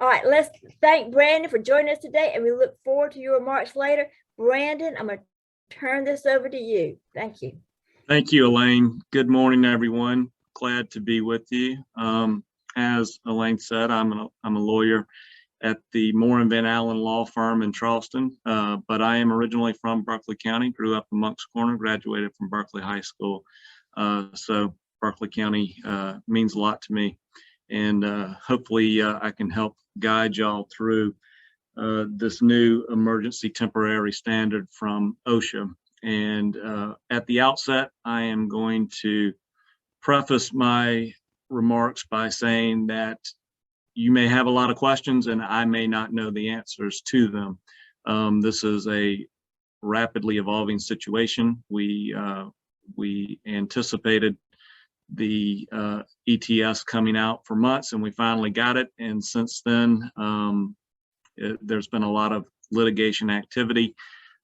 All right, let's thank Brandon for joining us today, and we look forward to your remarks later. Brandon, I'm going to turn this over to you. Thank you. Thank you, Elaine. Good morning, everyone. Glad to be with you. As Elaine said, I'm a lawyer at the Moore and Van Allen law firm in Charleston, but I am originally from Berkeley County, grew up in Moncks Corner, graduated from Berkeley High School. So Berkeley County means a lot to me, and hopefully I can help guide y'all through this new emergency temporary standard from OSHA. And at the outset, I am going to preface my remarks by saying that you may have a lot of questions and I may not know the answers to them. This is a rapidly evolving situation. We anticipated the ETS coming out for months, and we finally got it. And since then, there's been a lot of litigation activity.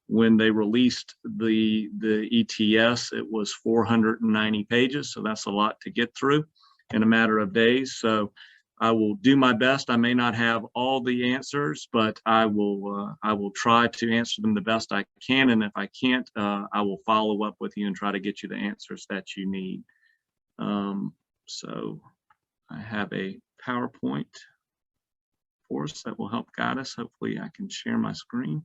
When they released the ETS, it was 490 pages, so that's a lot to get through in a matter of days. So I will do my best. I may not have all the answers, but I will try to answer them the best I can. And if I can't, I will follow up with you and try to get you the answers that you need. So I have a PowerPoint for us that will help guide us. Hopefully I can share my screen.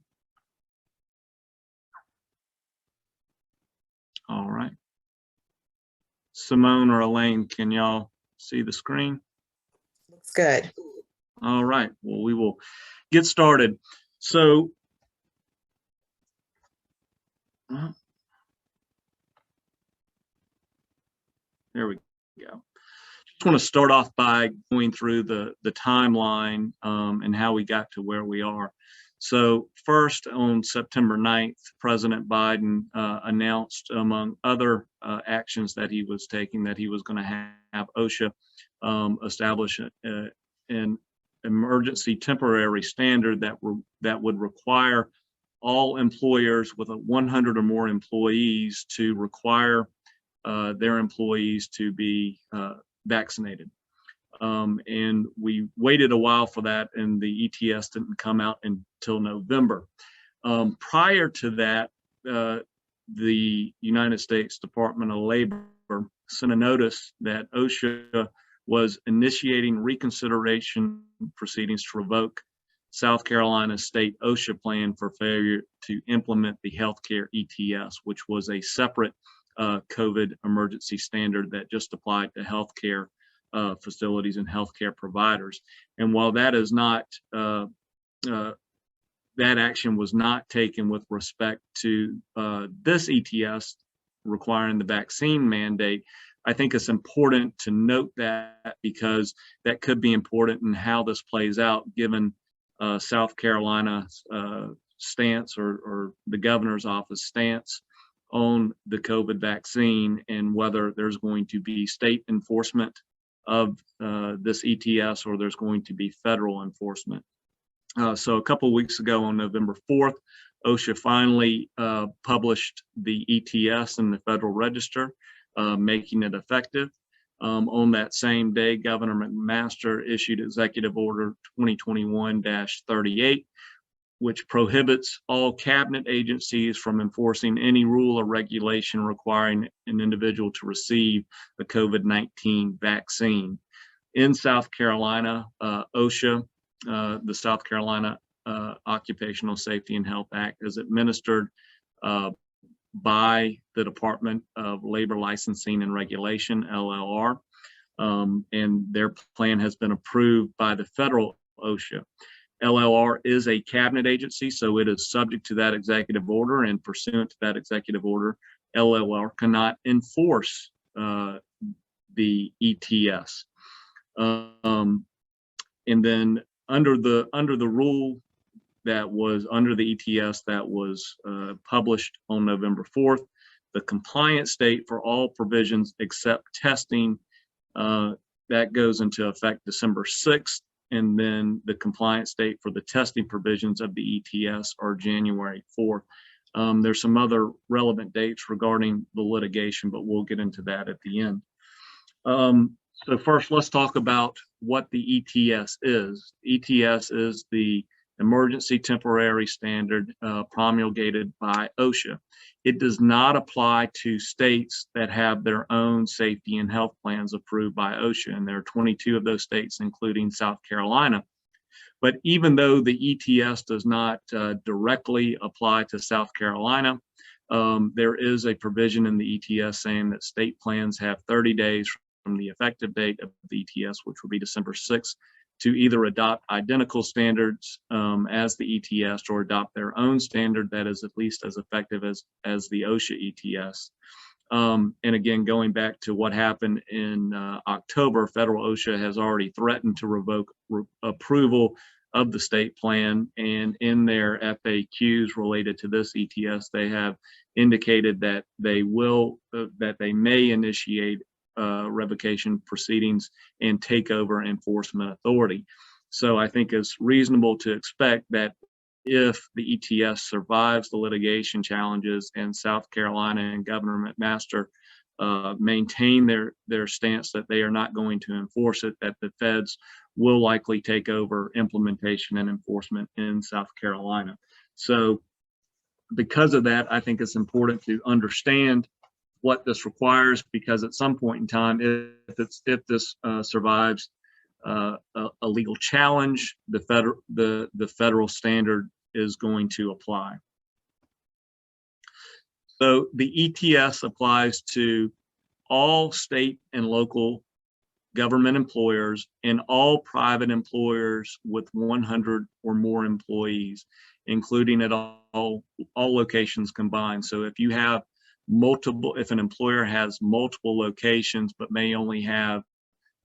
All right. Simone or Elaine, can y'all see the screen? Looks good. All right. Well, we will get started. So, there we go. Just want to start off by going through the timeline and how we got to where we are. So first, on September 9th, President Biden announced, among other actions that he was taking, that he was going to have OSHA establish an emergency temporary standard that would require all employers with 100 or more employees to require their employees to be vaccinated. And we waited a while for that, and the ETS didn't come out until November. Prior to that, the United States Department of Labor sent a notice that OSHA was initiating reconsideration proceedings to revoke South Carolina state OSHA plan for failure to implement the healthcare ETS, which was a separate COVID emergency standard that just applied to healthcare facilities and healthcare providers. And while that is not, that action was not taken with respect to this ETS requiring the vaccine mandate, I think it's important to note that, because that could be important in how this plays out, given South Carolina's stance or the governor's office stance on the COVID vaccine, and whether there's going to be state enforcement of this ETS or there's going to be federal enforcement. So a couple of weeks ago, on November 4th, OSHA finally published the ETS in the Federal Register, making it effective. On that same day, Governor McMaster issued Executive Order 2021-38, which prohibits all cabinet agencies from enforcing any rule or regulation requiring an individual to receive the COVID-19 vaccine. In South Carolina, OSHA, the South Carolina Occupational Safety and Health Act, is administered by the Department of Labor Licensing and Regulation, LLR, and their plan has been approved by the federal OSHA. LLR is a cabinet agency, so it is subject to that executive order, and pursuant to that executive order, LLR cannot enforce the ETS. And then under the rule that was under the ETS that was published on November 4th, the compliance date for all provisions except testing, that goes into effect December 6th. And then the compliance date for the testing provisions of the ETS are January 4th. There's some other relevant dates regarding the litigation, but we'll get into that at the end. So first, let's talk about what the ETS is. ETS is the Emergency Temporary Standard promulgated by OSHA. It does not apply to states that have their own safety and health plans approved by OSHA, and there are 22 of those states, including South Carolina. But even though the ETS does not directly apply to South Carolina, there is a provision in the ETS saying that state plans have 30 days from the effective date of the ETS, which will be December 6th, to either adopt identical standards as the ETS or adopt their own standard that is at least as effective as the OSHA ETS. And again, going back to what happened in October, federal OSHA has already threatened to revoke approval of the state plan, and in their FAQs related to this ETS, they have indicated that they may initiate revocation proceedings and take over enforcement authority. So I think it's reasonable to expect that if the ETS survives the litigation challenges and South Carolina and Governor McMaster maintain their stance that they are not going to enforce it, that the feds will likely take over implementation and enforcement in South Carolina. So because of that, I think it's important to understand what this requires, because at some point in time, if this survives a legal challenge, the federal standard is going to apply. So the ETS applies to all state and local government employers and all private employers with 100 or more employees, including at all locations combined. So if you have if an employer has multiple locations but may only have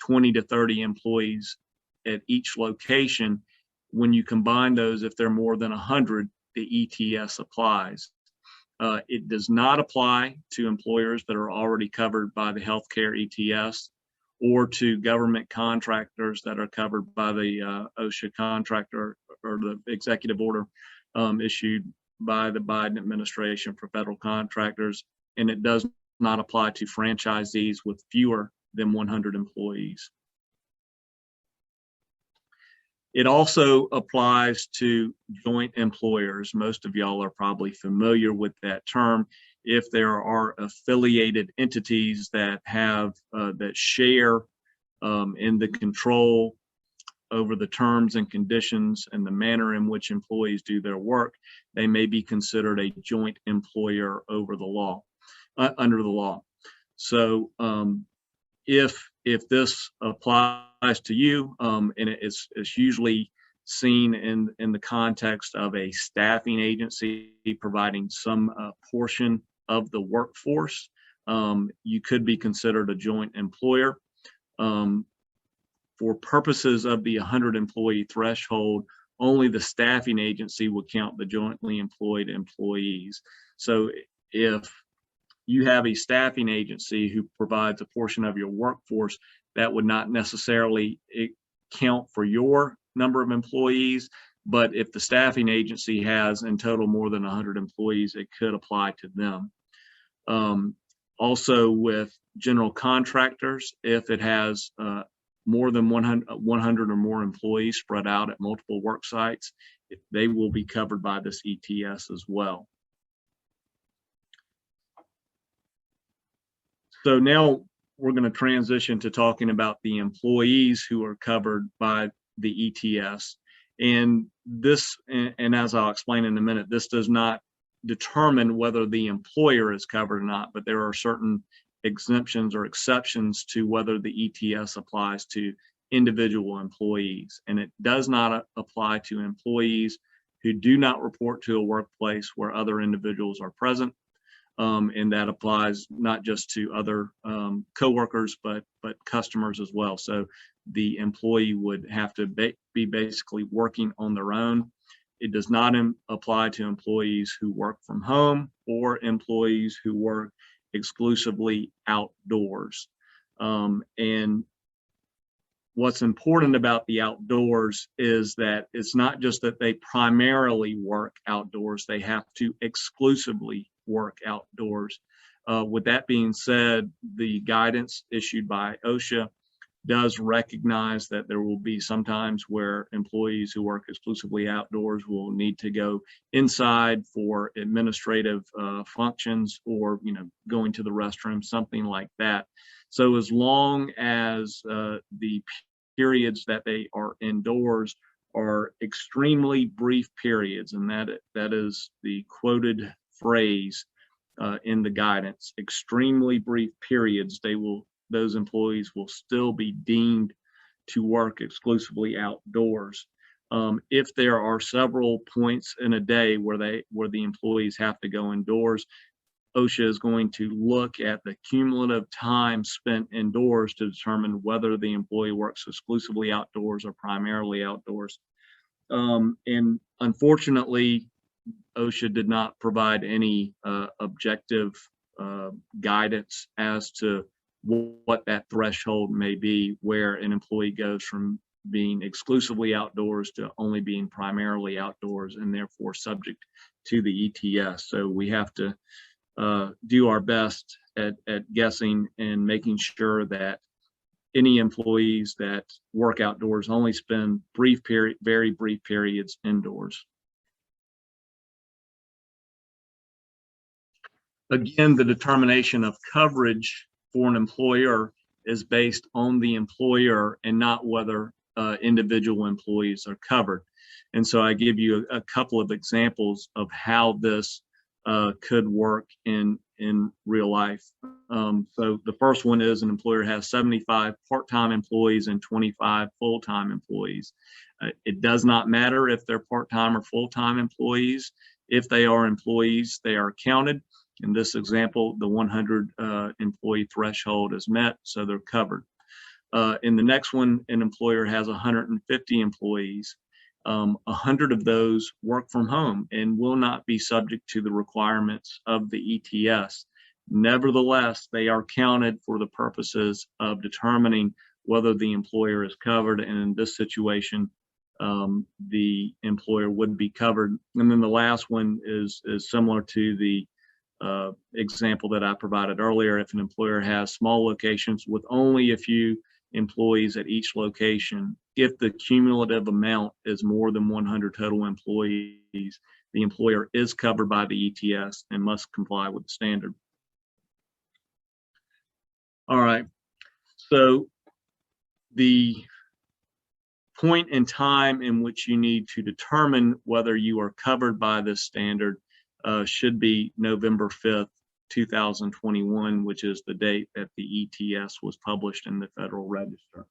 20 to 30 employees at each location, when you combine those, if they're more than 100, the ETS applies. It does not apply to employers that are already covered by the healthcare ETS or to government contractors that are covered by the OSHA contractor or the executive order issued by the Biden administration for federal contractors, and it does not apply to franchisees with fewer than 100 employees. It also applies to joint employers. Most of y'all are probably familiar with that term. If there are affiliated entities that have that share in the control over the terms and conditions and the manner in which employees do their work, they may be considered a joint employer over the law, under the law. So if this applies to you, and it's usually seen in the context of a staffing agency providing some portion of the workforce, you could be considered a joint employer. For purposes of the 100 employee threshold, only the staffing agency would count the jointly employed employees. So if you have a staffing agency who provides a portion of your workforce, that would not necessarily count for your number of employees. But if the staffing agency has in total more than 100 employees, it could apply to them. Also with general contractors, if it has more than 100 or more employees spread out at multiple work sites, they will be covered by this ETS as well. So now we're going to transition to talking about the employees who are covered by the ETS. And this, and as I'll explain in a minute, this does not determine whether the employer is covered or not, but there are certain exemptions or exceptions to whether the ETS applies to individual employees. And it does not apply to employees who do not report to a workplace where other individuals are present. And that applies not just to other coworkers, but customers as well. So the employee would have to be basically working on their own. It does not apply to employees who work from home or employees who work exclusively outdoors. And what's important about the outdoors is that it's not just that they primarily work outdoors, they have to exclusively work outdoors. With that being said, the guidance issued by OSHA does recognize that there will be some times where employees who work exclusively outdoors will need to go inside for administrative functions, or going to the restroom, something like that. So as long as the periods that they are indoors are extremely brief periods, and that is the quoted phrase in the guidance, extremely brief periods, those employees will still be deemed to work exclusively outdoors. If there are several points in a day where the employees have to go indoors, OSHA is going to look at the cumulative time spent indoors to determine whether the employee works exclusively outdoors or primarily outdoors. And unfortunately, OSHA did not provide any objective guidance as to what that threshold may be, where an employee goes from being exclusively outdoors to only being primarily outdoors, and therefore subject to the ETS. So we have to do our best at guessing and making sure that any employees that work outdoors only spend very brief periods indoors. Again, the determination of coverage for an employer is based on the employer and not whether individual employees are covered. And so I give you a couple of examples of how this could work in real life. So the first one is an employer has 75 part-time employees and 25 full-time employees. It does not matter if they're part-time or full-time employees. If they are employees, they are counted. In this example, the 100 employee threshold is met, so they're covered. In the next one, an employer has 150 employees. 100 of those work from home and will not be subject to the requirements of the ETS. Nevertheless, they are counted for the purposes of determining whether the employer is covered, and in this situation, the employer would be covered. And then the last one is similar to the example that I provided earlier. If an employer has small locations with only a few employees at each location, if the cumulative amount is more than 100 total employees, the employer is covered by the ETS and must comply with the standard. All right, so the point in time in which you need to determine whether you are covered by this standard should be November 5th, 2021, which is the date that the ETS was published in the Federal Register.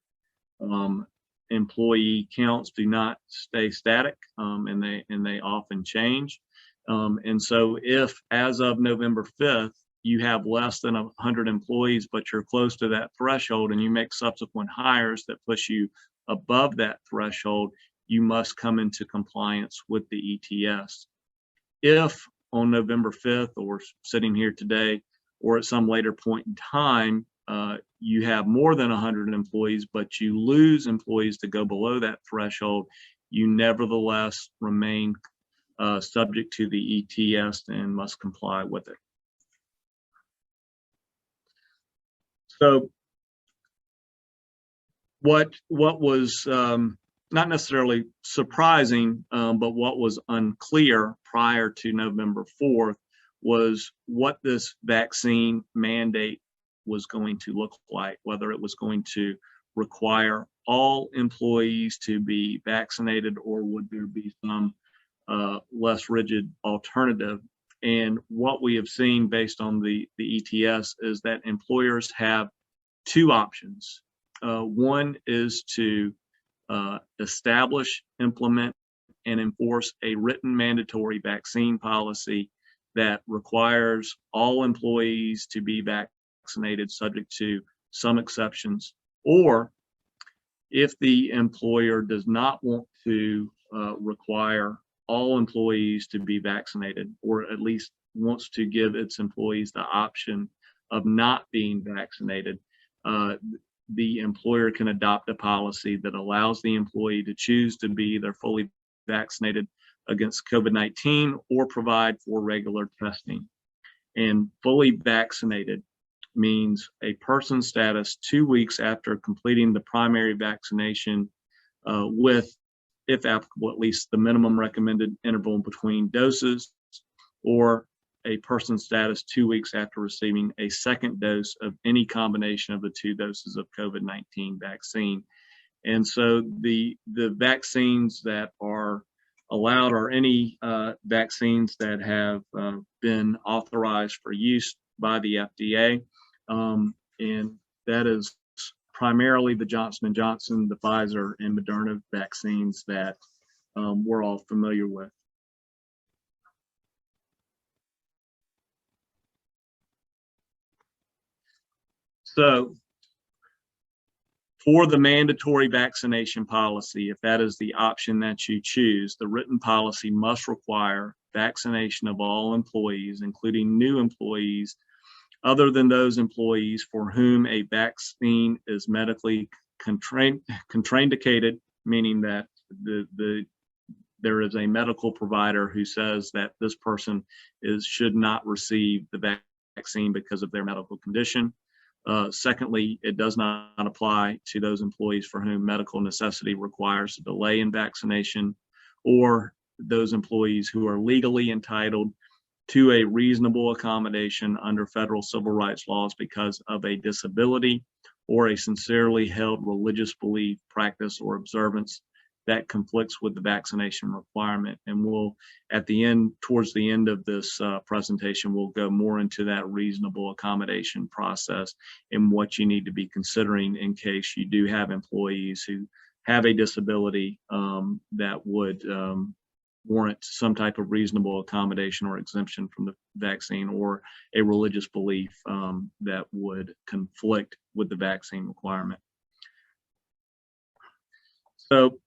Employee counts do not stay static, and they often change. And so if, as of November 5th, you have less than 100 employees, but you're close to that threshold, and you make subsequent hires that push you above that threshold, you must come into compliance with the ETS. If on November 5th, or sitting here today, or at some later point in time, you have more than 100 employees, but you lose employees to go below that threshold, you nevertheless remain subject to the ETS and must comply with it. So what was not necessarily surprising, but what was unclear prior to November 4th was what this vaccine mandate was going to look like, whether it was going to require all employees to be vaccinated, or would there be some less rigid alternative. And what we have seen based on the ETS is that employers have two options. One is to establish, implement, and enforce a written mandatory vaccine policy that requires all employees to be vaccinated, subject to some exceptions. Or if the employer does not want to require all employees to be vaccinated, or at least wants to give its employees the option of not being vaccinated, the employer can adopt a policy that allows the employee to choose to be either fully vaccinated against COVID-19 or provide for regular testing. And fully vaccinated means a person's status 2 weeks after completing the primary vaccination with, if applicable, at least the minimum recommended interval between doses, or a person's status 2 weeks after receiving a second dose of any combination of the 2 doses of COVID-19 vaccine. And so the vaccines that are allowed are any vaccines that have been authorized for use by the FDA. And that is primarily the Johnson & Johnson, the Pfizer, and Moderna vaccines that we're all familiar with. So for the mandatory vaccination policy, if that is the option that you choose, the written policy must require vaccination of all employees, including new employees, other than those employees for whom a vaccine is medically contraindicated, meaning that there is a medical provider who says that this person should not receive the vaccine because of their medical condition. Secondly, it does not apply to those employees for whom medical necessity requires a delay in vaccination, or those employees who are legally entitled to a reasonable accommodation under federal civil rights laws because of a disability or a sincerely held religious belief, practice, or observance that conflicts with the vaccination requirement. And we'll, at the end, towards the end of this presentation, we'll go more into that reasonable accommodation process and what you need to be considering in case you do have employees who have a disability that would warrant some type of reasonable accommodation or exemption from the vaccine, or a religious belief that would conflict with the vaccine requirement. So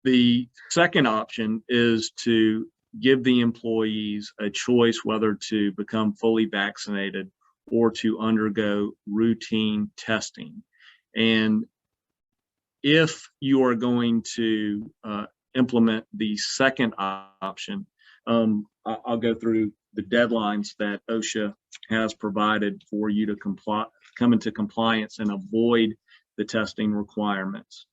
the second option is to give the employees a choice whether to become fully vaccinated or to undergo routine testing. And if you are going to implement the second option, I'll go through the deadlines that OSHA has provided for you to come into compliance and avoid the testing requirements.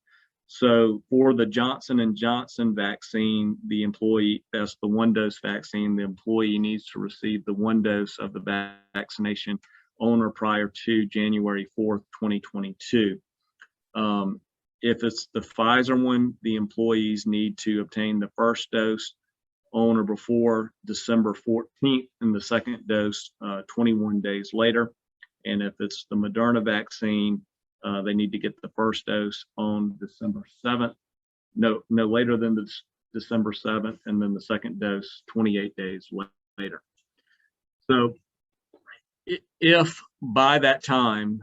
So for the Johnson & Johnson vaccine, the employee, that's the 1-dose vaccine, the employee needs to receive the 1 dose of the vaccination on or prior to January 4th, 2022. If it's the Pfizer one, the employees need to obtain the 1st dose on or before December 14th, and the 2nd dose 21 days later. And if it's the Moderna vaccine, they need to get the 1st dose on December 7th, no later than the December 7th, and then the 2nd dose 28 days later. So if by that time,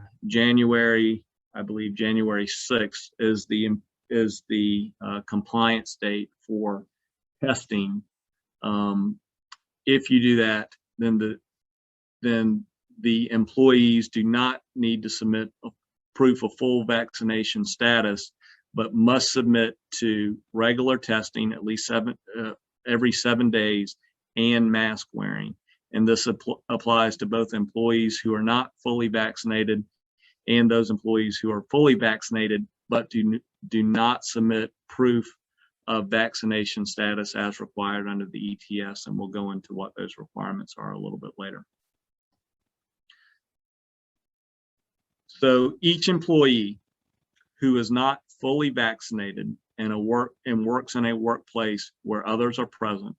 I believe January 6th is the compliance date for testing. If you do that, then the employees do not need to submit a proof of full vaccination status, but must submit to regular testing at least every 7 days and mask wearing. And this applies to both employees who are not fully vaccinated and those employees who are fully vaccinated but do not submit proof of vaccination status as required under the ETS. And we'll go into what those requirements are a little bit later. So each employee who is not fully vaccinated and works in a workplace where others are present,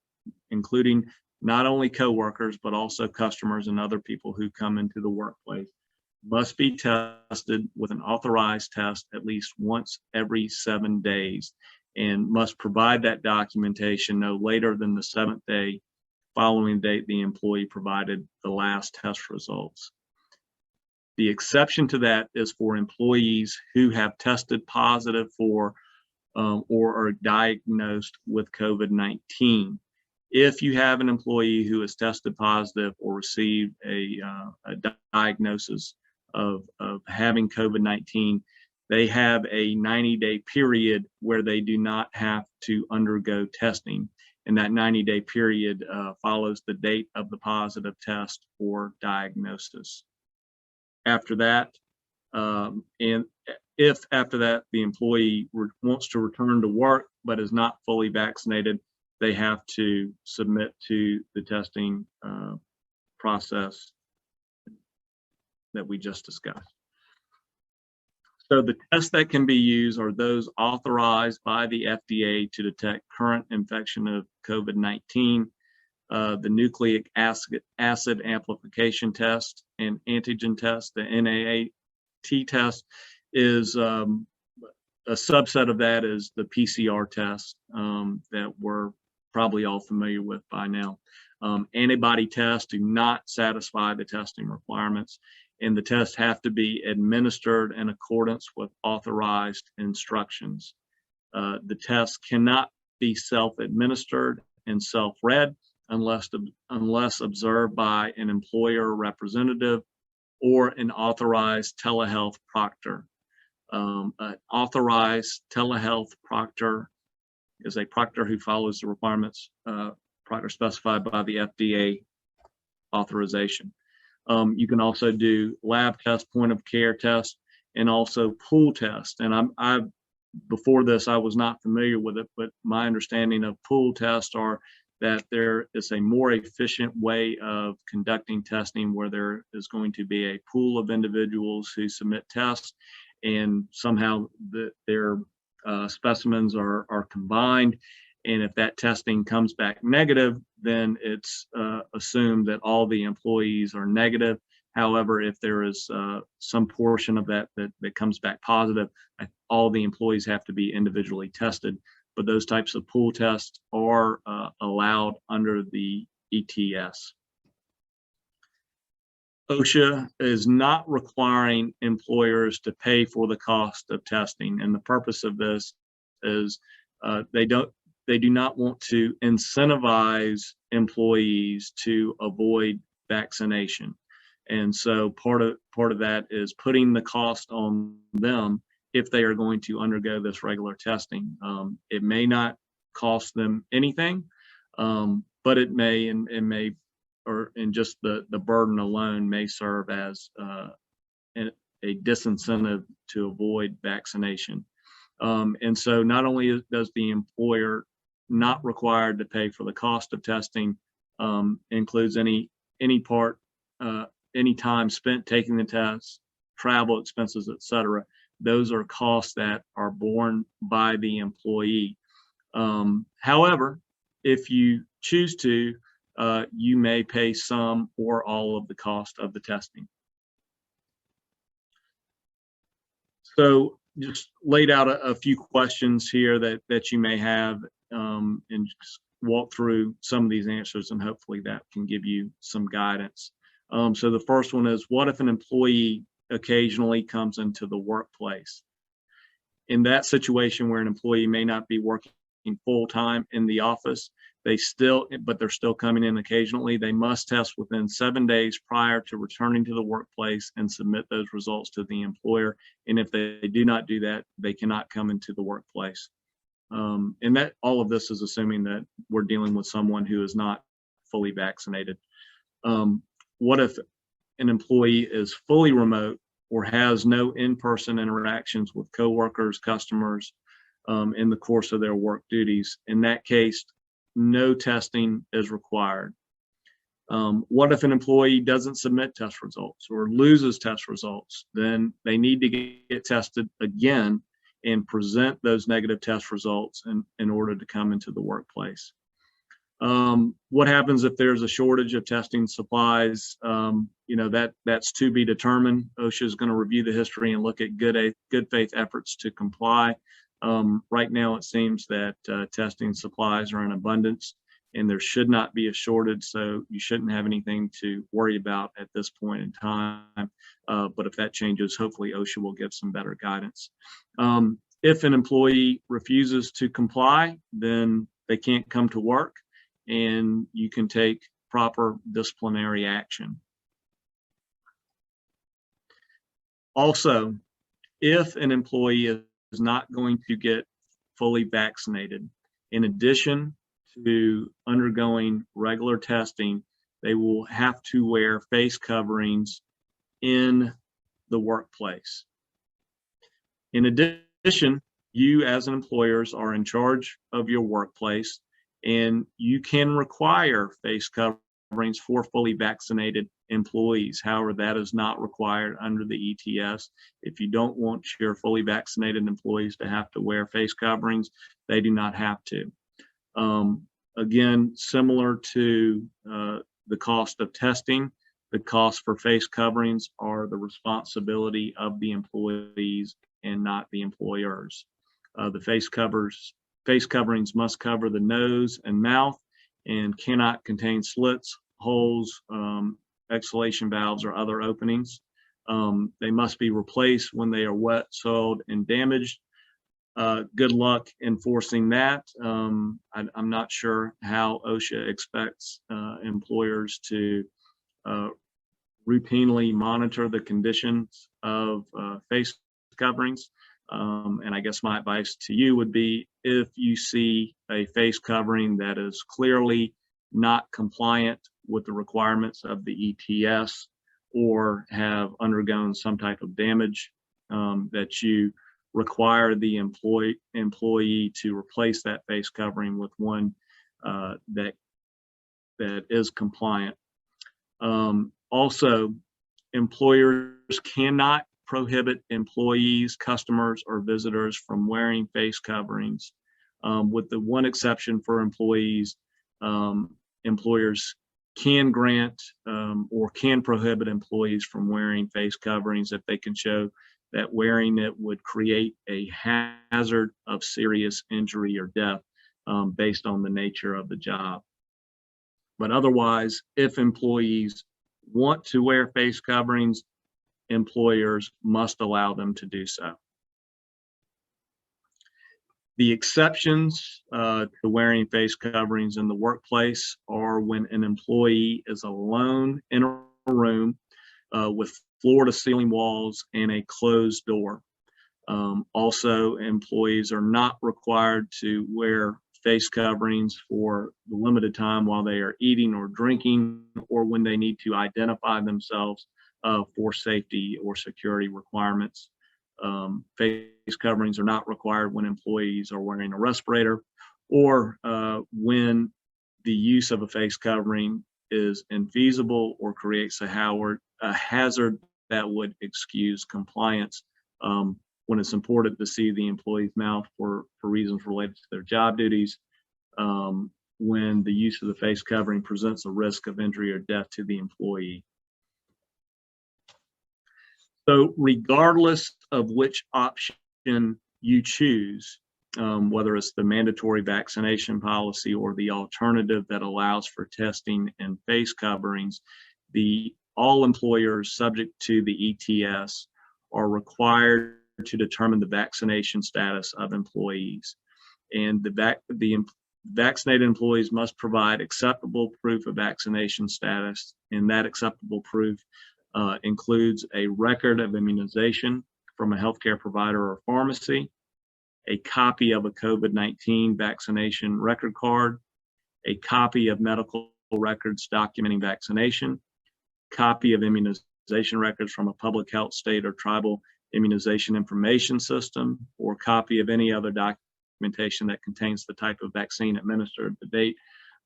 including not only coworkers, but also customers and other people who come into the workplace, must be tested with an authorized test at least once every 7 days, and must provide that documentation no later than the 7th day following the date the employee provided the last test results. The exception to that is for employees who have tested positive for or are diagnosed with COVID-19. If you have an employee who has tested positive or received a diagnosis of having COVID-19, they have a 90-day period where they do not have to undergo testing. And that 90-day period follows the date of the positive test or diagnosis. after that. And if after that the employee wants to return to work but is not fully vaccinated, they have to submit to the testing process that we just discussed. So the tests that can be used are those authorized by the FDA to detect current infection of COVID-19, the nucleic acid amplification test and antigen test. The NAAT test is a subset of that is the PCR test that we're probably all familiar with by now. Antibody tests do not satisfy the testing requirements, and the tests have to be administered in accordance with authorized instructions. The tests cannot be self-administered and self-read unless observed by an employer representative or an authorized telehealth proctor. An authorized telehealth proctor is a proctor who follows the requirements proctor specified by the FDA authorization. You can also do lab test, point of care test, and also pool test. And before this, I was not familiar with it, but my understanding of pool tests are that there is a more efficient way of conducting testing where there is going to be a pool of individuals who submit tests, and somehow their specimens are combined. And if that testing comes back negative, then it's assumed that all the employees are negative. However, if there is some portion of that comes back positive, all the employees have to be individually tested. But those types of pool tests are allowed under the ETS. OSHA is not requiring employers to pay for the cost of testing, and the purpose of this is they do not want to incentivize employees to avoid vaccination. And so part of that is putting the cost on them if they are going to undergo this regular testing. It may not cost them anything, but it may, and just the burden alone may serve as a disincentive to avoid vaccination. And so not only does the employer not required to pay for the cost of testing, includes any time spent taking the test, travel expenses, etc. Those are costs that are borne by the employee. However, if you choose to, you may pay some or all of the cost of the testing. So just laid out a few questions here that you may have, and just walk through some of these answers, and hopefully that can give you some guidance. So the first one is, what if an employee occasionally comes into the workplace? In that situation where an employee may not be working full-time in the office, but they're still coming in occasionally, they must test within 7 days prior to returning to the workplace and submit those results to the employer. And if they do not do that, they cannot come into the workplace. And that all of this is assuming that we're dealing with someone who is not fully vaccinated. What if an employee is fully remote or has no in-person interactions with coworkers, customers in the course of their work duties? In that case, no testing is required. What if an employee doesn't submit test results or loses test results? Then they need to get tested again and present those negative test results in order to come into the workplace. What happens if there's a shortage of testing supplies? That's to be determined. OSHA is going to review the history and look at good faith efforts to comply. Right now, it seems that testing supplies are in abundance, and there should not be a shortage, so you shouldn't have anything to worry about at this point in time. But if that changes, hopefully OSHA will give some better guidance. If an employee refuses to comply, then they can't come to work, and you can take proper disciplinary action. Also, if an employee is not going to get fully vaccinated, in addition to undergoing regular testing, they will have to wear face coverings in the workplace. In addition, you as an employers are in charge of your workplace, and you can require face coverings for fully vaccinated employees. However, that is not required under the ETS. If you don't want your fully vaccinated employees to have to wear face coverings, they do not have to. Again, similar to the cost of testing, the cost for face coverings are the responsibility of the employees and not the employers. The face coverings must cover the nose and mouth and cannot contain slits, holes, exhalation valves, or other openings. They must be replaced when they are wet, soiled, and damaged. Good luck enforcing that. I'm not sure how OSHA expects employers to routinely monitor the conditions of face coverings. And I guess my advice to you would be, if you see a face covering that is clearly not compliant with the requirements of the ETS or have undergone some type of damage, that you require the employee to replace that face covering with one that is compliant. Also, employers cannot prohibit employees, customers, or visitors from wearing face coverings. With the one exception for employees, employers can grant or can prohibit employees from wearing face coverings if they can show that wearing it would create a hazard of serious injury or death based on the nature of the job. But otherwise, if employees want to wear face coverings, employers must allow them to do so. The exceptions to wearing face coverings in the workplace are when an employee is alone in a room with floor-to-ceiling walls and a closed door. Also, employees are not required to wear face coverings for the limited time while they are eating or drinking, or when they need to identify themselves for safety or security requirements. Face coverings are not required when employees are wearing a respirator, or when the use of a face covering is infeasible or creates a hazard that would excuse compliance, when it's important to see the employee's mouth for reasons related to their job duties, when the use of the face covering presents a risk of injury or death to the employee. So regardless of which option you choose, whether it's the mandatory vaccination policy or the alternative that allows for testing and face coverings, all employers subject to the ETS are required to determine the vaccination status of employees. And the vaccinated employees must provide acceptable proof of vaccination status, and that acceptable proof includes a record of immunization from a healthcare provider or pharmacy, a copy of a COVID-19 vaccination record card, a copy of medical records documenting vaccination, copy of immunization records from a public health, state, or tribal immunization information system, or copy of any other documentation that contains the type of vaccine administered, the date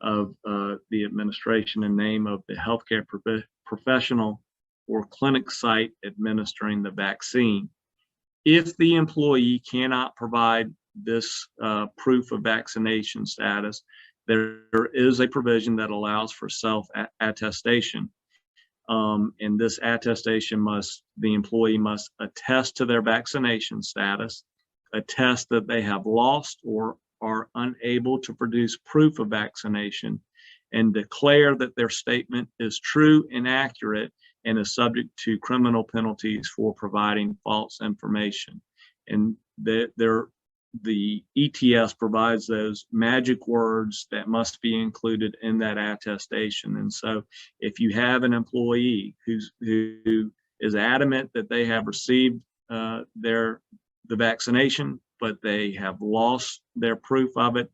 of the administration, and name of the healthcare professional or clinic site administering the vaccine. If the employee cannot provide this proof of vaccination status, there is a provision that allows for self-attestation. And this attestation the employee must attest to their vaccination status, attest that they have lost or are unable to produce proof of vaccination, and declare that their statement is true and accurate and is subject to criminal penalties for providing false information. And the ETS provides those magic words that must be included in that attestation. And so if you have an employee who is adamant that they have received the vaccination, but they have lost their proof of it,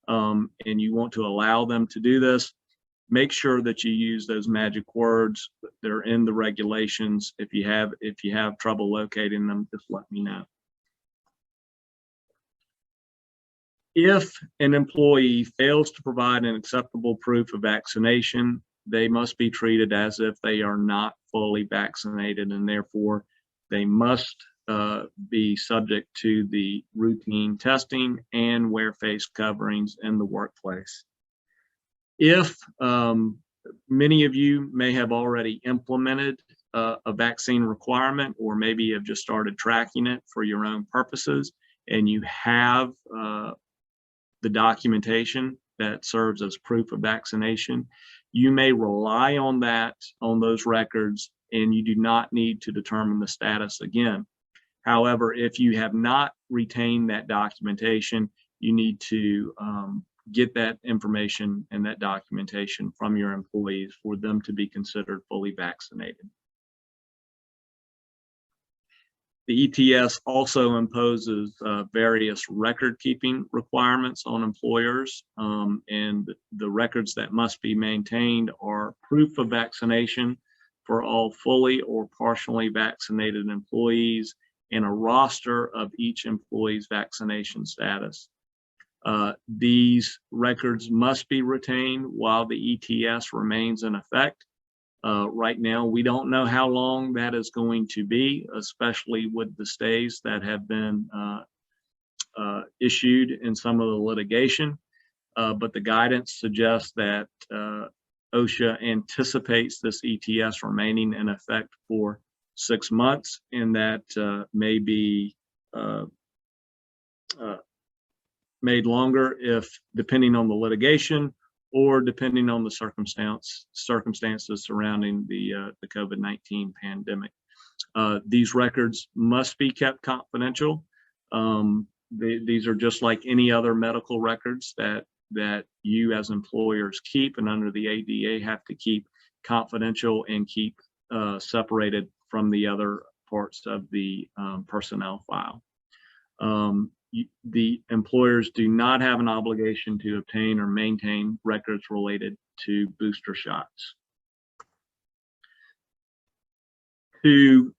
and you want to allow them to do this, make sure that you use those magic words that are in the regulations. If you have trouble locating them, just let me know. If an employee fails to provide an acceptable proof of vaccination, they must be treated as if they are not fully vaccinated, and therefore they must be subject to the routine testing and wear face coverings in the workplace. If many of you may have already implemented a vaccine requirement, or maybe have just started tracking it for your own purposes, and you have the documentation that serves as proof of vaccination, you may rely on those records, and you do not need to determine the status again. However, if you have not retained that documentation, you need to get that information and that documentation from your employees for them to be considered fully vaccinated. The ETS also imposes various record-keeping requirements on employers, and the records that must be maintained are proof of vaccination for all fully or partially vaccinated employees, and a roster of each employee's vaccination status. These records must be retained while the ETS remains in effect. Right now, we don't know how long that is going to be, especially with the stays that have been issued in some of the litigation. But the guidance suggests that OSHA anticipates this ETS remaining in effect for 6 months, and that may be made longer depending on the litigation, or depending on the circumstances surrounding the COVID-19 pandemic. These records must be kept confidential. These are just like any other medical records that you as employers keep, and under the ADA have to keep confidential and keep separated from the other parts of the personnel file. The employers do not have an obligation to obtain or maintain records related to booster shots. To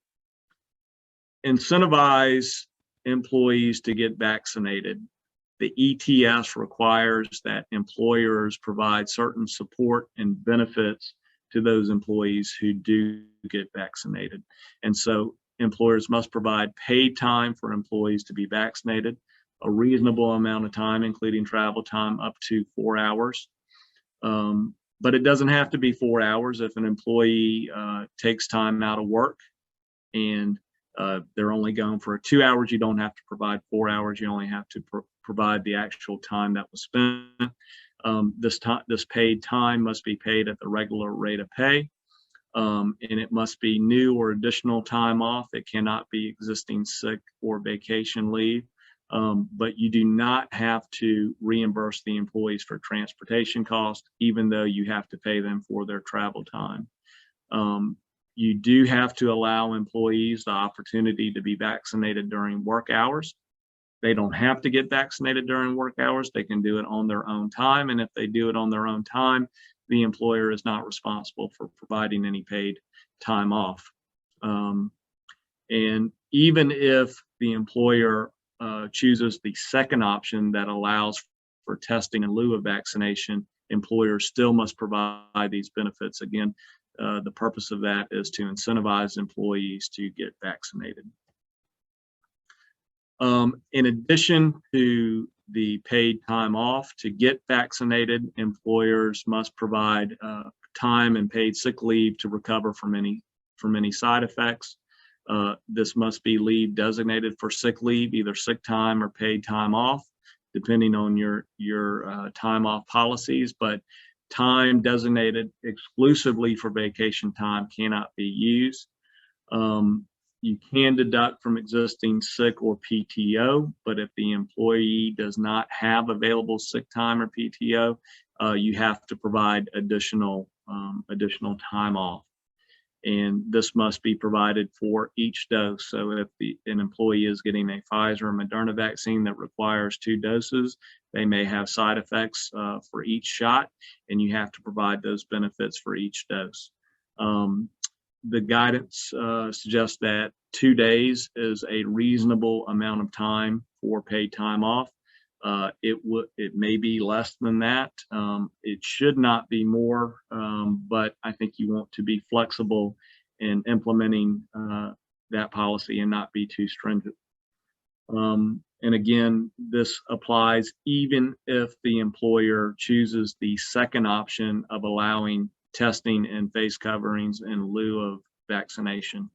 incentivize employees to get vaccinated, the ETS requires that employers provide certain support and benefits to those employees who do get vaccinated. And so employers must provide paid time for employees to be vaccinated, a reasonable amount of time, including travel time, up to 4 hours. But it doesn't have to be 4 hours. If an employee takes time out of work and they're only going for 2 hours, you don't have to provide 4 hours. You only have to provide the actual time that was spent. This paid time must be paid at the regular rate of pay. And it must be new or additional time off. It cannot be existing sick or vacation leave. But you do not have to reimburse the employees for transportation costs, even though you have to pay them for their travel time. You do have to allow employees the opportunity to be vaccinated during work hours. They don't have to get vaccinated during work hours. They can do it on their own time. And if they do it on their own time, the employer is not responsible for providing any paid time off. And even if the employer chooses the second option that allows for testing in lieu of vaccination, employers still must provide these benefits. Again, the purpose of that is to incentivize employees to get vaccinated. In addition to the paid time off to get vaccinated, employers must provide time and paid sick leave to recover from any side effects. This must be leave designated for sick leave, either sick time or paid time off, depending on your time off policies. But time designated exclusively for vacation time cannot be used. You can deduct from existing sick or PTO, but if the employee does not have available sick time or PTO, you have to provide additional time off. and this must be provided for each dose. So if an employee is getting a Pfizer or Moderna vaccine that requires 2 doses, they may have side effects for each shot, and you have to provide those benefits for each dose. The guidance suggests that 2 days is a reasonable amount of time for paid time off. It may be less than that. It should not be more, but I think you want to be flexible in implementing that policy and not be too stringent. And again, this applies even if the employer chooses the second option of allowing testing and face coverings in lieu of vaccination.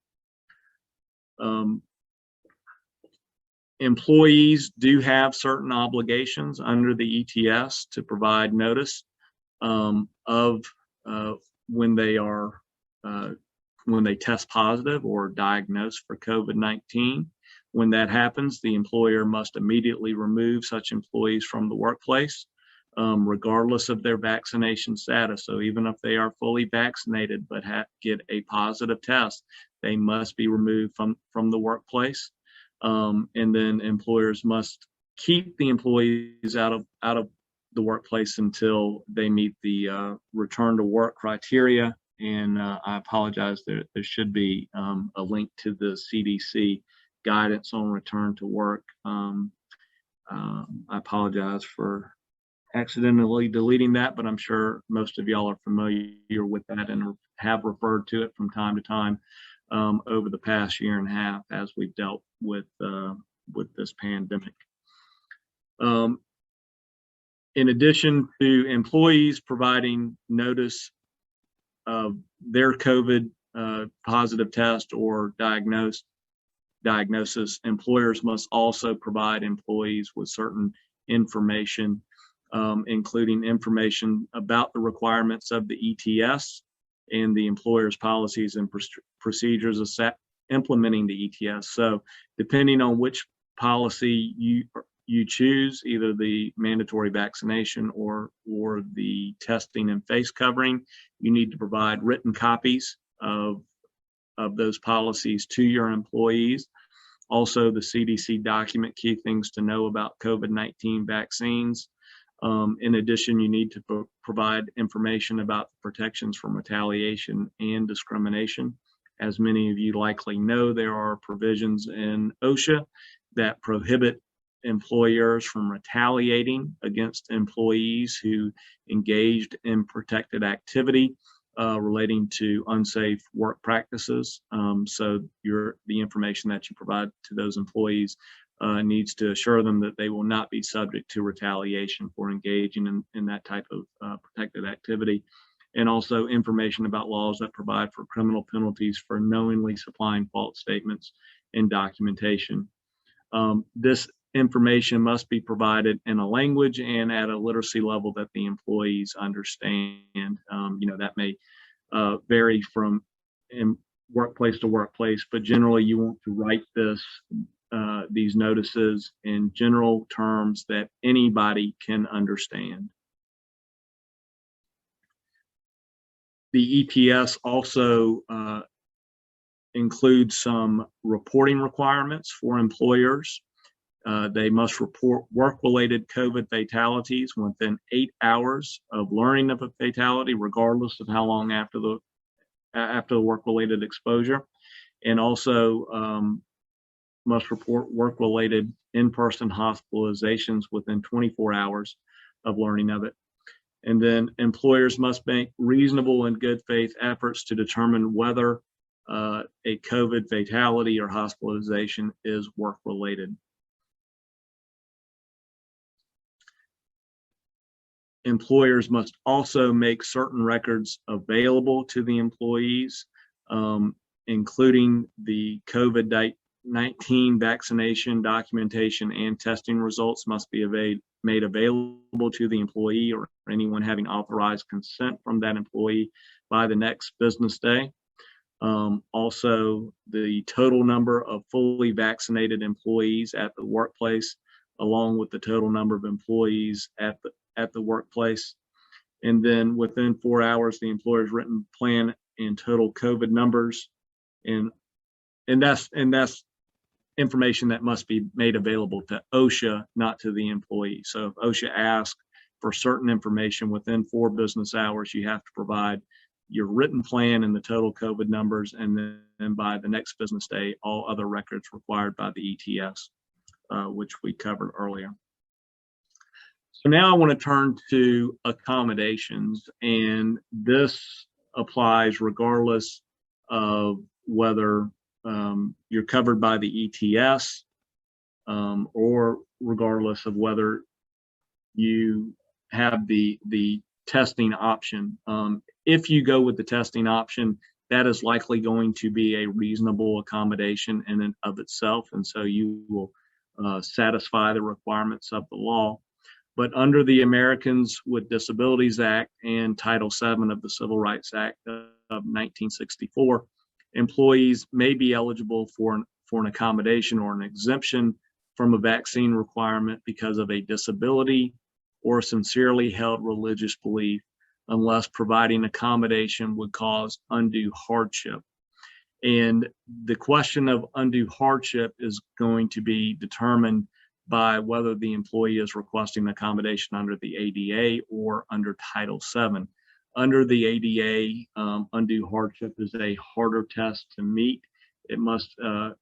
Employees do have certain obligations under the ETS to provide notice of when they test positive or diagnosed for COVID-19. When that happens, the employer must immediately remove such employees from the workplace, regardless of their vaccination status. So even if they are fully vaccinated but get a positive test, they must be removed from the workplace. And then employers must keep the employees out of the workplace until they meet the return to work criteria. And I apologize, there should be a link to the CDC guidance on return to work. I apologize for accidentally deleting that, but I'm sure most of y'all are familiar with that and have referred to it from time to time over the past year and a half as we've dealt with this pandemic. In addition to employees providing notice of their COVID positive test or diagnosis, employers must also provide employees with certain information, including information about the requirements of the ETS and the employer's policies and procedures implementing the ETS. So depending on which policy you choose, either the mandatory vaccination or the testing and face covering, you need to provide written copies of those policies to your employees. Also, the CDC document key things to know about COVID-19 vaccines. In addition, you need to provide information about the protections from retaliation and discrimination. As many of you likely know, there are provisions in Osha that prohibit employers from retaliating against employees who engaged in protected activity relating to unsafe work practices. So the information that you provide to those employees needs to assure them that they will not be subject to retaliation for engaging in that type of protected activity. And also information about laws that provide for criminal penalties for knowingly supplying false statements and documentation. This information must be provided in a language and at a literacy level that the employees understand. That may vary from workplace to workplace, but generally you want to write these notices in general terms that anybody can understand. The ETS also includes some reporting requirements for employers. They must report work-related COVID fatalities within 8 hours of learning of a fatality, regardless of how long after the work-related exposure, and also must report work-related in-person hospitalizations within 24 hours of learning of it. And then employers must make reasonable and good faith efforts to determine whether a COVID fatality or hospitalization is work-related. Employers must also make certain records available to the employees, including the COVID-19 vaccination documentation and testing results must be made available to the employee or anyone having authorized consent from that employee by the next business day. Also, the total number of fully vaccinated employees at the workplace, along with the total number of employees at the workplace. And then within 4 hours, the employer's written plan and total COVID numbers, and that's information that must be made available to OSHA, not to the employee. So if OSHA asks for certain information within 4 business hours, you have to provide your written plan and the total COVID numbers, and then by the next business day, all other records required by the ETS, which we covered earlier. So now I want to turn to accommodations, and this applies regardless of whether you're covered by the ETS or regardless of whether you have the testing option. If you go with the testing option, that is likely going to be a reasonable accommodation in and of itself, and so you will satisfy the requirements of the law. But under the Americans with Disabilities Act and Title VII of the Civil Rights Act of 1964, employees may be eligible for an accommodation or an exemption from a vaccine requirement because of a disability or sincerely held religious belief, unless providing accommodation would cause undue hardship. And the question of undue hardship is going to be determined by whether the employee is requesting accommodation under the ADA or under Title VII. Under the ADA, undue hardship is a harder test to meet. It must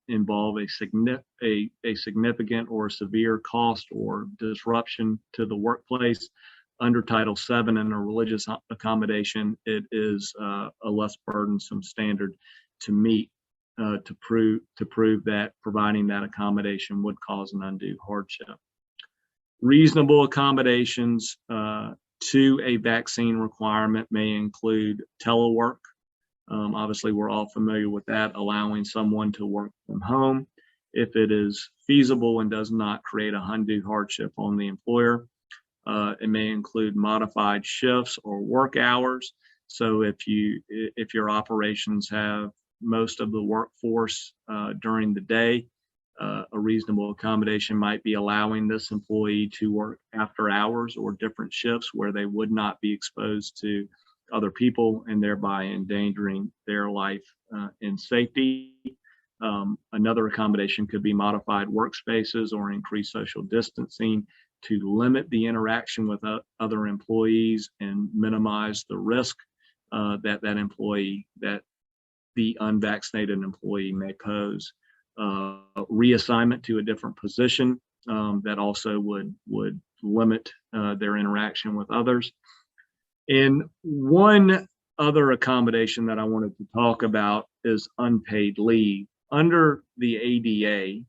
involve a significant or severe cost or disruption to the workplace. Under Title VII and a religious accommodation, it is a less burdensome standard to meet to prove that providing that accommodation would cause an undue hardship. Reasonable accommodations to a vaccine requirement may include telework. Obviously, we're all familiar with that, allowing someone to work from home if it is feasible and does not create a undue hardship on the employer. It may include modified shifts or work hours. So if your operations have most of the workforce during the day, a reasonable accommodation might be allowing this employee to work after hours or different shifts where they would not be exposed to other people and thereby endangering their life and safety. Another accommodation could be modified workspaces or increased social distancing to limit the interaction with other employees and minimize the risk that the unvaccinated employee may pose. Reassignment to a different position that also would limit their interaction with others. And one other accommodation that I wanted to talk about is unpaid leave. Under the ADA,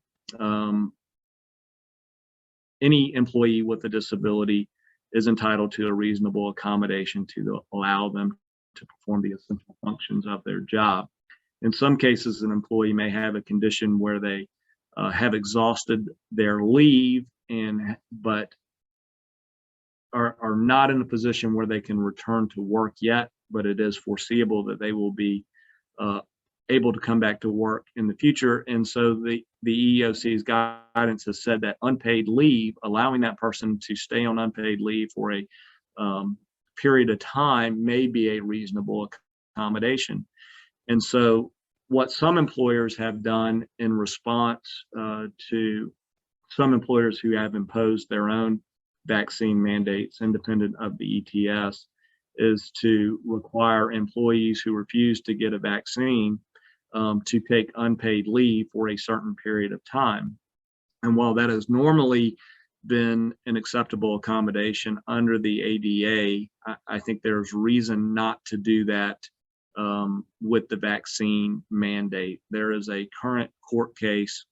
any employee with a disability is entitled to a reasonable accommodation to allow them to perform the essential functions of their job. In some cases, an employee may have a condition where they have exhausted their leave but are not in a position where they can return to work yet, but it is foreseeable that they will be able to come back to work in the future. And so the EEOC's guidance has said that unpaid leave, allowing that person to stay on unpaid leave for a period of time, may be a reasonable accommodation. And so what some employers have done in response to some employers who have imposed their own vaccine mandates independent of the ETS is to require employees who refuse to get a vaccine to take unpaid leave for a certain period of time. And while that has normally been an acceptable accommodation under the ADA, I think there's reason not to do that with the vaccine mandate. There is a current court case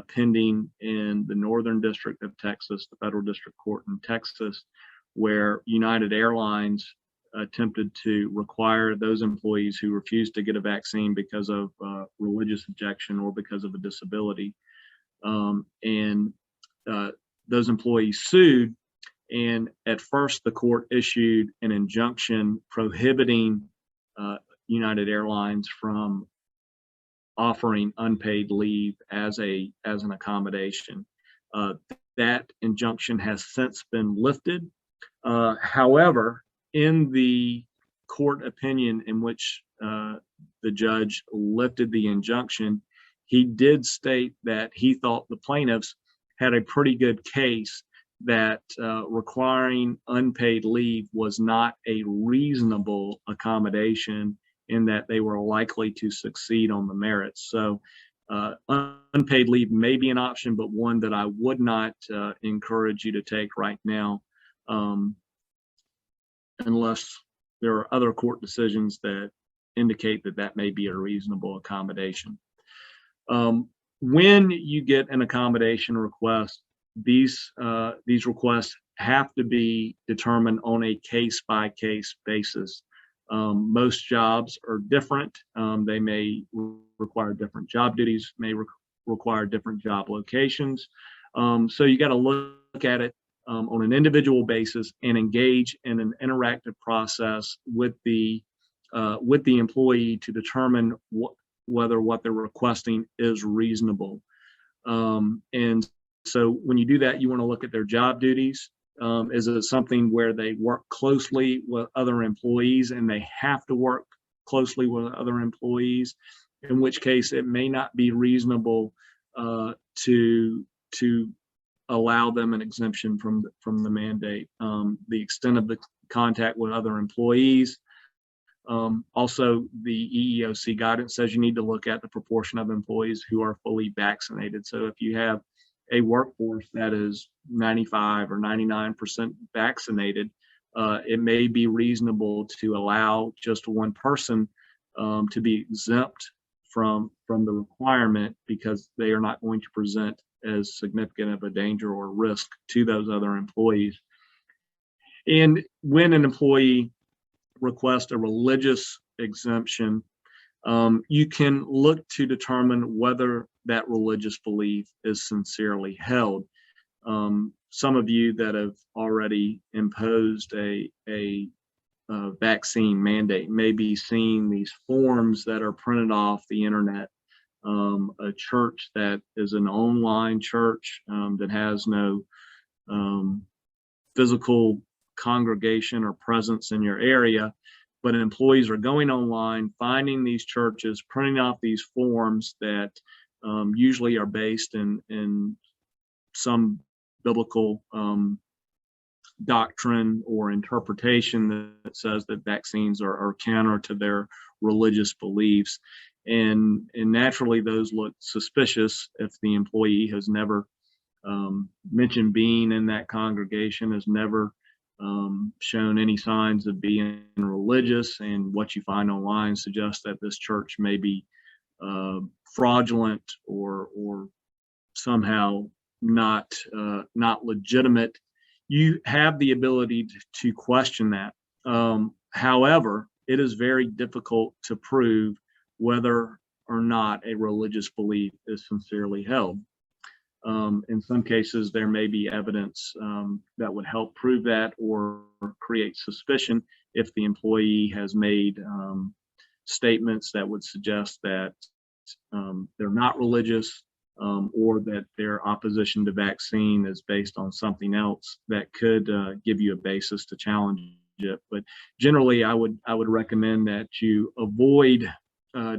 pending in the Northern District of Texas, the Federal District Court in Texas, where United Airlines attempted to require those employees who refused to get a vaccine because of religious objection or because of a disability. Those employees sued, and at first the court issued an injunction prohibiting United Airlines from offering unpaid leave as an accommodation. That injunction has since been lifted. However, in the court opinion in which the judge lifted the injunction, he did state that he thought the plaintiffs had a pretty good case that requiring unpaid leave was not a reasonable accommodation, in that they were likely to succeed on the merits. So unpaid leave may be an option, but one that I would not encourage you to take right now, unless there are other court decisions that indicate that that may be a reasonable accommodation. When you get an accommodation request, these requests have to be determined on a case-by-case basis. Most jobs are different. They may require different job duties, may require different job locations. So you got to look at it on an individual basis and engage in an interactive process with the employee to determine whether what they're requesting is reasonable. And so when you do that, you want to look at their job duties. Is it something where they work closely with other employees and they have to work closely with other employees, in which case it may not be reasonable to allow them an exemption from the mandate. The extent of the contact with other employees. Also, the EEOC guidance says you need to look at the proportion of employees who are fully vaccinated. So if you have a workforce that is 95 or 99% vaccinated, it may be reasonable to allow just one person to be exempt from the requirement, because they are not going to present as significant of a danger or risk to those other employees. And when an employee requests a religious exemption, you can look to determine whether that religious belief is sincerely held. Some of you that have already imposed a vaccine mandate may be seeing these forms that are printed off the internet. A church that is an online church that has no physical congregation or presence in your area, but employees are going online, finding these churches, printing off these forms that usually are based in some biblical doctrine or interpretation that says that vaccines are counter to their religious beliefs. And naturally, those look suspicious if the employee has never mentioned being in that congregation, has never shown any signs of being religious, and what you find online suggests that this church may be fraudulent or somehow not legitimate. You have the ability to question that. However, it is very difficult to prove whether or not a religious belief is sincerely held. In some cases, there may be evidence that would help prove that or create suspicion if the employee has made statements that would suggest that they're not religious, or that their opposition to vaccine is based on something else that could give you a basis to challenge it. But generally, I would recommend that you avoid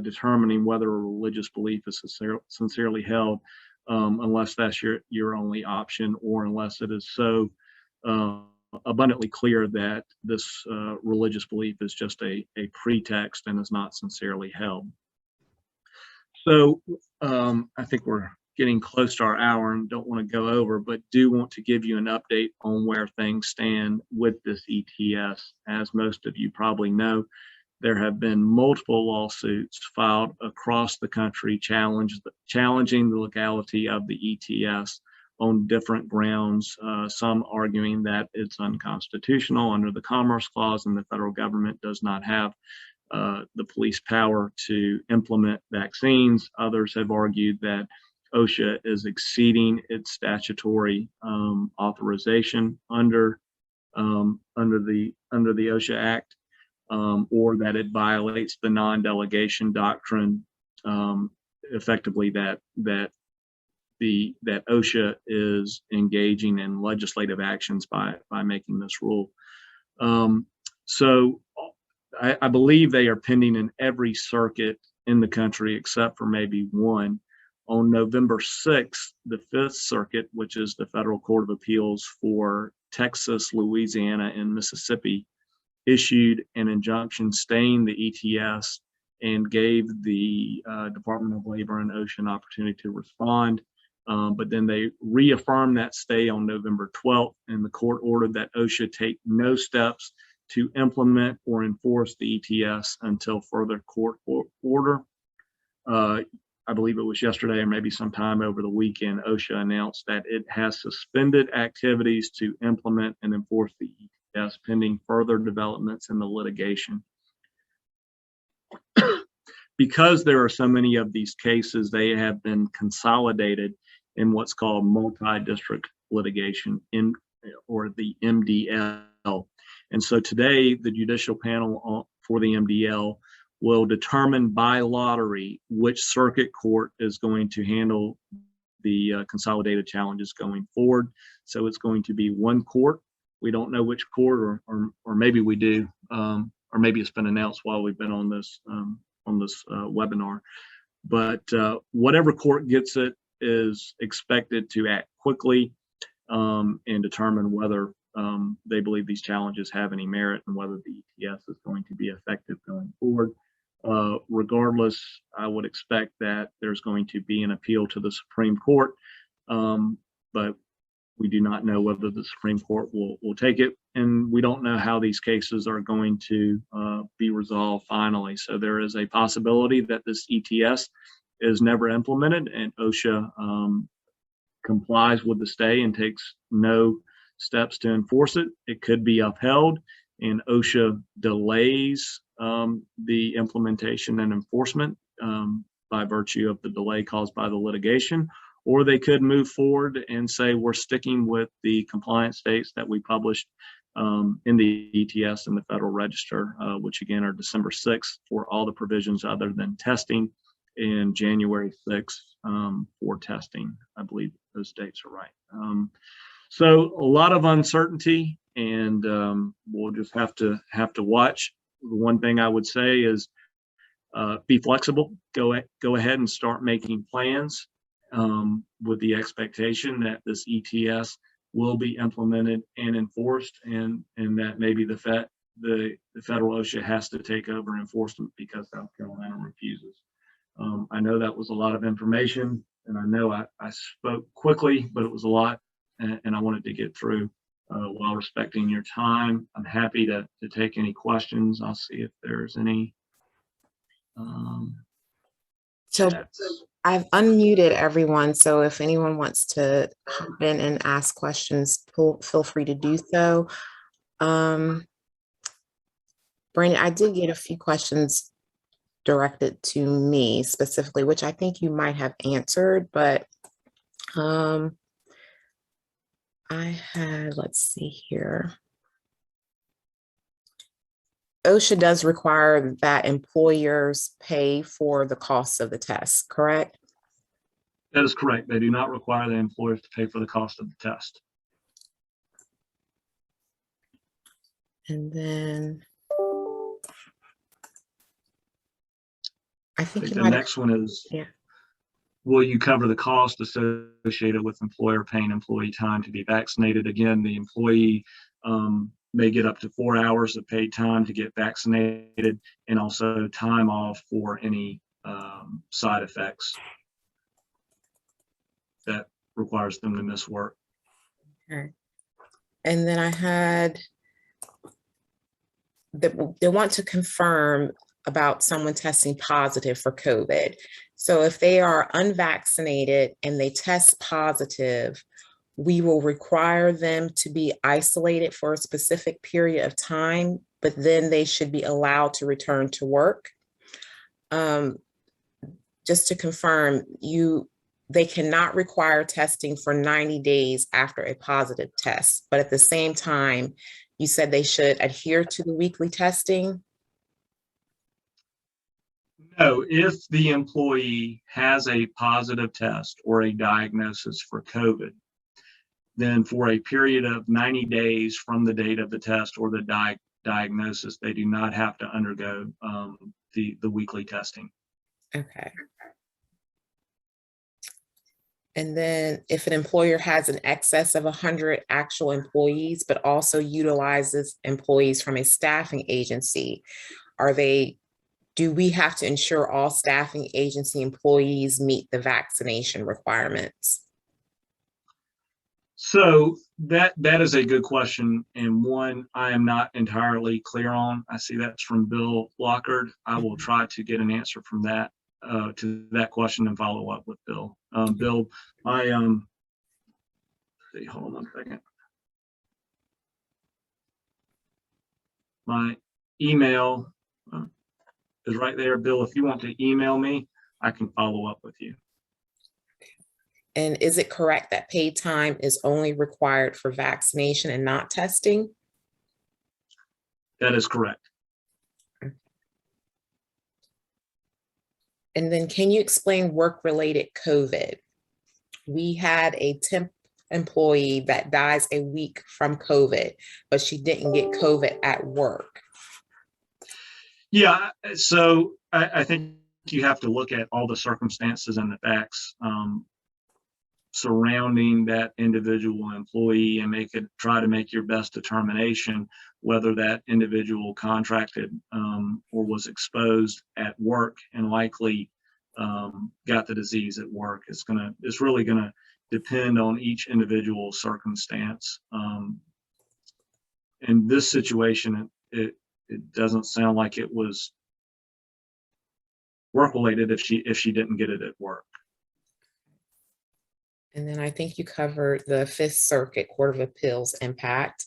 determining whether a religious belief is sincerely held, unless that's your only option, or unless it is so abundantly clear that this religious belief is just a pretext and is not sincerely held. So I think we're getting close to our hour and don't want to go over, but do want to give you an update on where things stand with this ETS. As most of you probably know, there have been multiple lawsuits filed across the country challenging the legality of the ETS on different grounds, some arguing that it's unconstitutional under the Commerce Clause and the federal government does not have the police power to implement vaccines. Others have argued that OSHA is exceeding its statutory authorization under the OSHA Act, or that it violates the non-delegation doctrine, effectively that OSHA is engaging in legislative actions by making this rule. So I believe they are pending in every circuit in the country except for maybe one. On November 6th, the Fifth Circuit, which is the Federal Court of Appeals for Texas, Louisiana, and Mississippi, issued an injunction staying the ETS and gave the Department of Labor and OSHA an opportunity to respond. But then they reaffirmed that stay on November 12th, and the court ordered that OSHA take no steps to implement or enforce the ETS until further court order. I believe it was yesterday or maybe sometime over the weekend, OSHA announced that it has suspended activities to implement and enforce the ETS pending further developments in the litigation. Because there are so many of these cases, they have been consolidated in what's called multi-district litigation, or the MDL. And so today, the judicial panel for the MDL will determine by lottery which circuit court is going to handle the consolidated challenges going forward. So it's going to be one court. We don't know which court, or maybe we do, or maybe it's been announced while we've been on this webinar. But whatever court gets it is expected to act quickly and determine whether they believe these challenges have any merit and whether the ETS is going to be effective going forward. Regardless, I would expect that there's going to be an appeal to the Supreme Court, but we do not know whether the Supreme Court will take it, and we don't know how these cases are going to be resolved finally. So there is a possibility that this ETS is never implemented and OSHA complies with the stay and takes no steps to enforce it. It could be upheld and OSHA delays the implementation and enforcement by virtue of the delay caused by the litigation, or they could move forward and say we're sticking with the compliance dates that we published in the ETS and the Federal Register, which again are December 6th for all the provisions other than testing, and January 6th for testing. I believe those dates are right. So a lot of uncertainty, and we'll just have to watch. The one thing I would say is be flexible. Go ahead and start making plans with the expectation that this ETS will be implemented and enforced, and that maybe the federal OSHA has to take over enforcement because South Carolina refuses. I know that was a lot of information, and I know I spoke quickly, but it was a lot, and I wanted to get through while respecting your time. I'm happy to take any questions. I'll see if there's any. So I've unmuted everyone, so if anyone wants to hop in and ask questions, feel free to do so. Brandon, I did get a few questions directed to me specifically, which I think you might have answered, but let's see here. OSHA does require that employers pay for the costs of the test, correct? That is correct. They do not require the employers to pay for the cost of the test. And then I think the next one is, yeah. Will you cover the cost associated with employer paying employee time to be vaccinated? Again, the employee may get up to 4 hours of paid time to get vaccinated, and also time off for any side effects that requires them to miss work. Okay. And then I had they want to confirm about someone testing positive for COVID. So if they are unvaccinated and they test positive, we will require them to be isolated for a specific period of time, but then they should be allowed to return to work. Just to confirm, they cannot require testing for 90 days after a positive test, but at the same time, you said they should adhere to the weekly testing? No, if the employee has a positive test or a diagnosis for COVID, then for a period of 90 days from the date of the test or the diagnosis, they do not have to undergo the weekly testing. Okay. And then if an employer has an excess of 100 actual employees, but also utilizes employees from a staffing agency, do we have to ensure all staffing agency employees meet the vaccination requirements? So that is a good question, and one I am not entirely clear on. I see that's from Bill Lockard. I will try to get an answer from that to that question and follow up with Bill. Bill, I hold on one second. My email is right there, Bill. If you want to email me, I can follow up with you. And is it correct that paid time is only required for vaccination and not testing? That is correct. And then can you explain work-related COVID? We had a temp employee that dies a week from COVID, but she didn't get COVID at work. Yeah, so I think you have to look at all the circumstances and the facts surrounding that individual employee and try to make your best determination whether that individual contracted or was exposed at work and likely got the disease at work. It's really gonna depend on each individual circumstance. In this situation, it doesn't sound like it was work related if she didn't get it at work. And then I think you covered the Fifth Circuit Court of Appeals impact.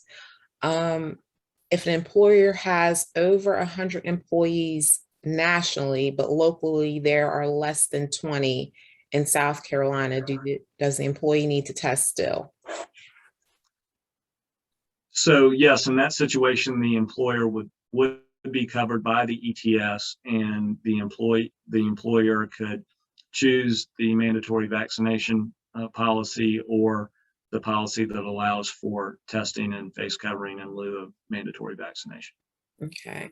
If an employer has over 100 employees nationally, but locally there are less than 20 in South Carolina, does the employee need to test still? So yes, in that situation, the employer would be covered by the ETS, and the employer could choose the mandatory vaccination policy or the policy that allows for testing and face covering in lieu of mandatory vaccination. Okay.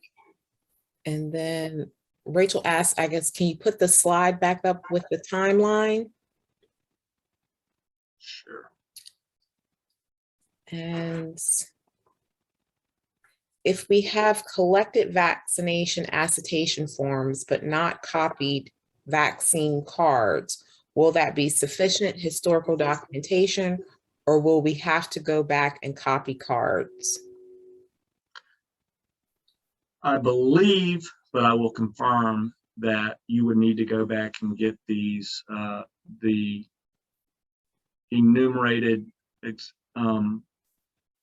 And then Rachel asked, I guess, can you put the slide back up with the timeline? Sure. And if we have collected vaccination acetation forms, but not copied vaccine cards, will that be sufficient historical documentation, or will we have to go back and copy cards? I believe, but I will confirm, that you would need to go back and get these, the enumerated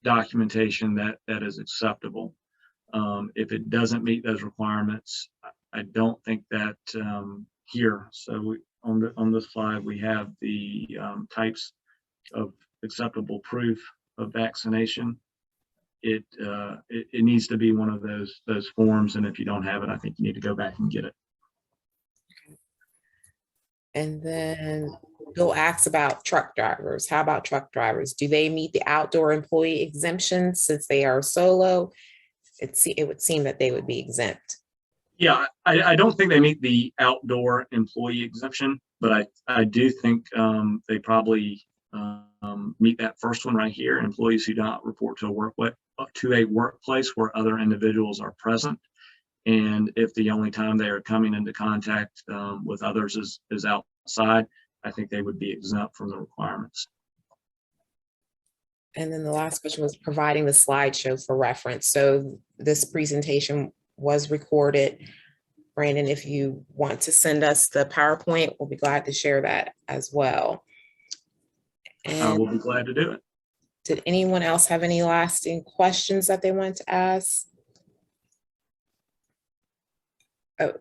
documentation that is acceptable. If it doesn't meet those requirements, I don't think that here. So on this slide, we have the types of acceptable proof of vaccination. It needs to be one of those forms, and if you don't have it, I think you need to go back and get it. And then Bill asks about truck drivers. How about truck drivers? Do they meet the outdoor employee exemption since they are solo? It would seem that they would be exempt. Yeah, I don't think they meet the outdoor employee exemption, but I do think they probably meet that first one right here. Employees who do not report to a workplace where other individuals are present, and if the only time they are coming into contact with others is outside, I think they would be exempt from the requirements. And then the last question was providing the slideshow for reference. So this presentation was recorded. Brandon, if you want to send us the PowerPoint, we'll be glad to share that as well. And I will be glad to do it. did anyone else have any lasting questions that they wanted to ask? Oh.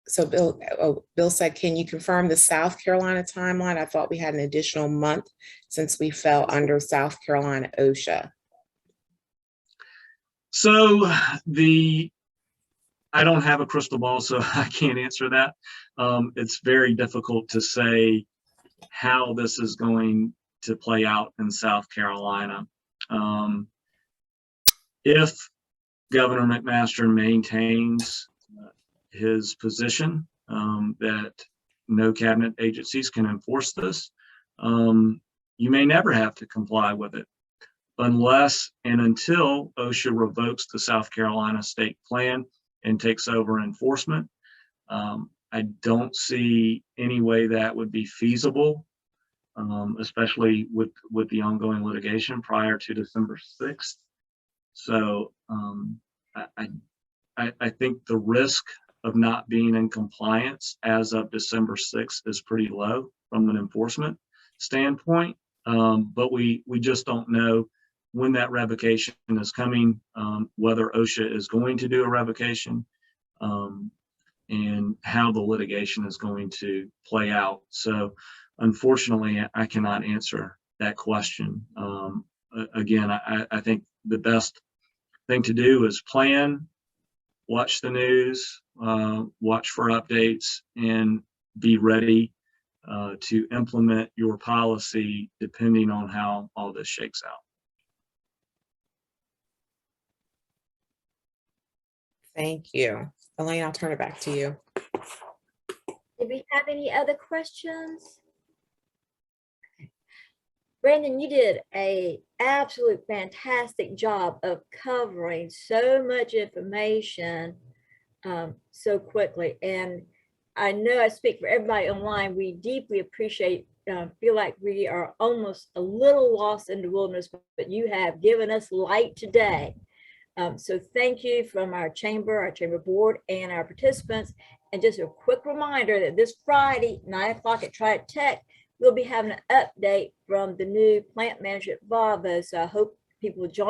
So Bill said, can you confirm the South Carolina timeline? I thought we had an additional month since we fell under South Carolina OSHA. So I don't have a crystal ball, so I can't answer that. It's very difficult to say how this is going to play out in South Carolina. If Governor McMaster maintains his position that no cabinet agencies can enforce this, you may never have to comply with it unless and until OSHA revokes the South Carolina state plan and takes over enforcement. I don't see any way that would be feasible, especially with the ongoing litigation prior to December 6th. So I think the risk of not being in compliance as of December 6th is pretty low from an enforcement standpoint. But we just don't know when that revocation is coming, whether OSHA is going to do a revocation, and how the litigation is going to play out. So unfortunately, I cannot answer that question. Again, I think the best thing to do is plan, watch the news, watch for updates, and be ready to implement your policy depending on how all this shakes out. Thank you. Elaine, I'll turn it back to you. Do we have any other questions? Brandon, you did a absolute fantastic job of covering so much information so quickly. And I know I speak for everybody online. We deeply appreciate, feel like we are almost a little lost in the wilderness, but you have given us light today. So thank you from our chamber board, and our participants. And just a quick reminder that this Friday, 9 o'clock at Triad Tech, we'll be having an update from the new plant manager at Volvo. So I hope people will join